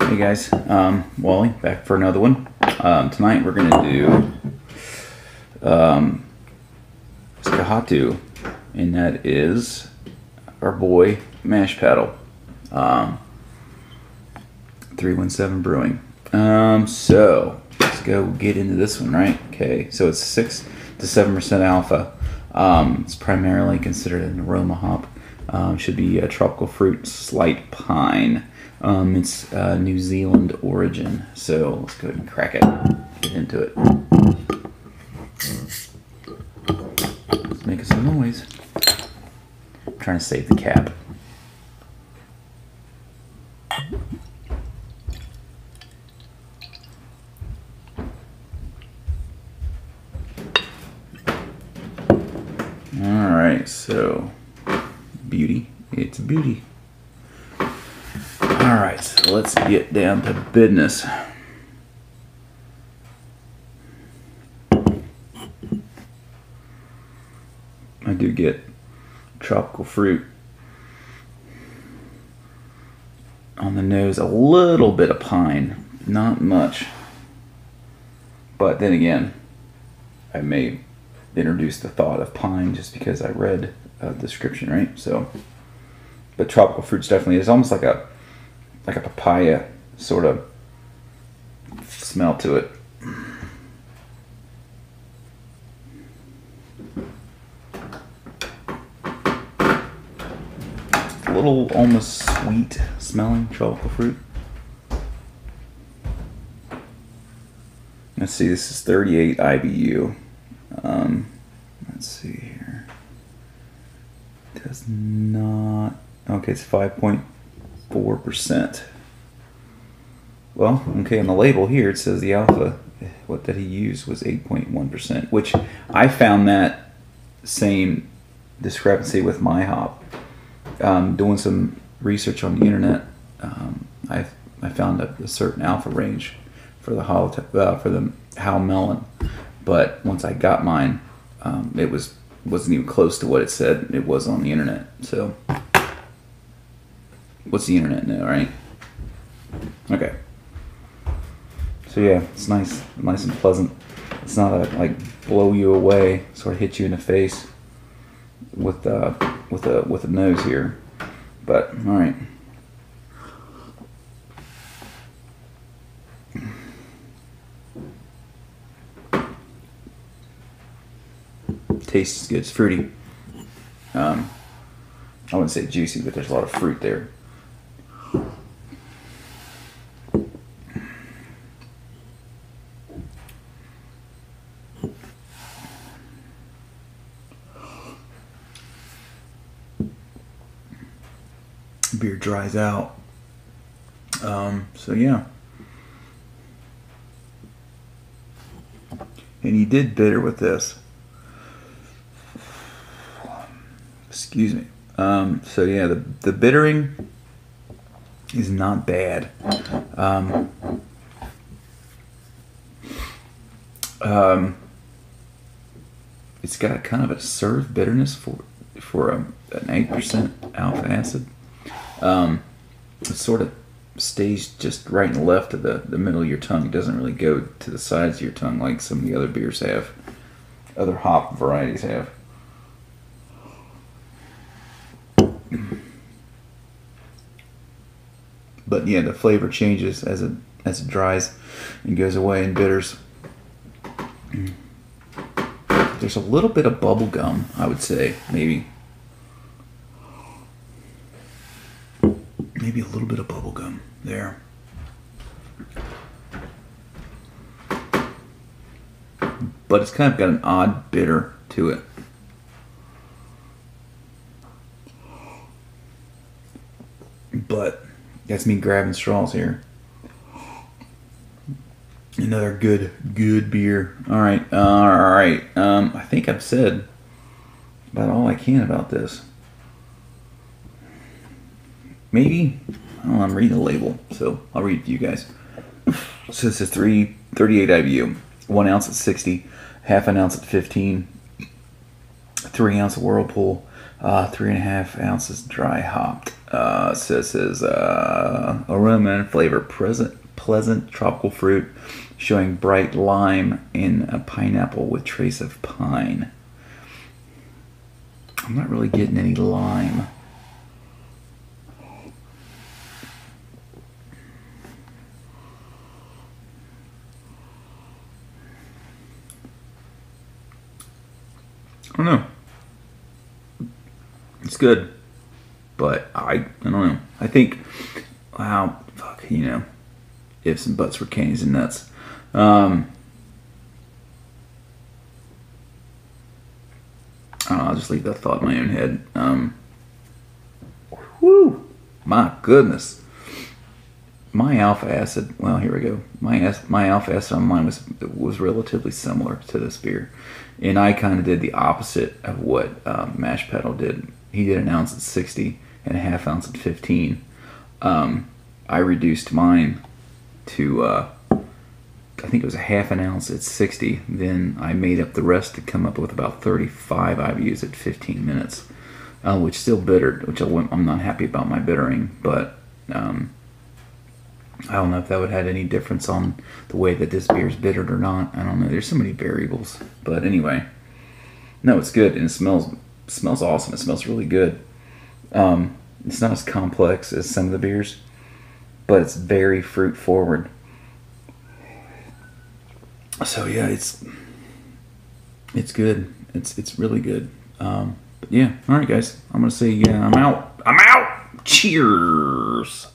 Hey guys, Wally back for another one. Tonight we're gonna do Kohatu, and that is our boy Mash Paddle, 317 Brewing. So let's go get into this one, right? Okay, so it's 6 to 7% alpha. It's primarily considered an aroma hop. Should be a tropical fruit, slight pine. It's New Zealand origin, so let's go ahead and crack it, get into it. Let's make some noise. I'm trying to save the cap. Alright, so beauty, it's a beauty. Alright, so let's get down to business. I do get tropical fruit on the nose, a little bit of pine, not much. But then again, I may introduce the thought of pine just because I read a description, right? So, but tropical fruits definitely is almost like a papaya sort of smell to it. A little almost sweet smelling tropical fruit. Let's see, this is 38 IBU. Let's see here. Does not. Okay, it's 5.4%. Well, okay, on the label here it says the alpha, what that he used was 8.1%, which I found that same discrepancy with my hop. Doing some research on the internet, I found a certain alpha range for the How Melon, but once I got mine, it wasn't even close to what it said it was on the internet. So, what's the internet know, right? Okay. So yeah, it's nice and pleasant. It's not a like blow you away, sort of hit you in the face with a nose here. But all right. Tastes good. It's fruity. I wouldn't say juicy, but there's a lot of fruit there. Beer dries out. So yeah. And he did bitter with this. Excuse me. So yeah, the bittering is not bad. It's got kind of a serve bitterness for an 8% alpha acid. It sort of stays just right and left of the middle of your tongue. It doesn't really go to the sides of your tongue like some of the other beers have, other hop varieties have. But yeah, the flavor changes as it dries and goes away in bitters. There's a little bit of bubble gum, I would say, maybe a little bit of bubble gum there. But it's kind of got an odd bitter to it. But that's me grabbing straws here. Another good beer. All right. I think I've said about all I can about this. Maybe. I don't know, I'm reading the label, so I'll read it to you guys. So this is 38 IBU, 1 ounce at 60, half an ounce at 15, 3 ounce of Whirlpool, 3.5 ounces dry hopped. Says aroma and flavor, pleasant tropical fruit, showing bright lime and a pineapple with trace of pine. I'm not really getting any lime. I don't know. It's good, but I don't know. I think, wow, fuck, you know, ifs and buts were candies and nuts. I don't know, I'll just leave that thought in my own head. Whoo, my goodness. My alpha acid, well, here we go. My alpha acid on mine was relatively similar to this beer. And I kind of did the opposite of what Mash Pedal did. He did an ounce at 60 and a half ounce at 15. I reduced mine to, I think it was a half an ounce at 60. Then I made up the rest to come up with about 35 IBUs at 15 minutes, which still bittered, which I'm not happy about my bittering, but I don't know if that would have any difference on the way that this beer is bittered or not. I don't know. There's so many variables. But anyway, no, it's good and it smells awesome. It smells really good. It's not as complex as some of the beers, but it's very fruit forward. So yeah, it's good. It's really good. But yeah, all right, guys. I'm gonna say I'm out. Cheers.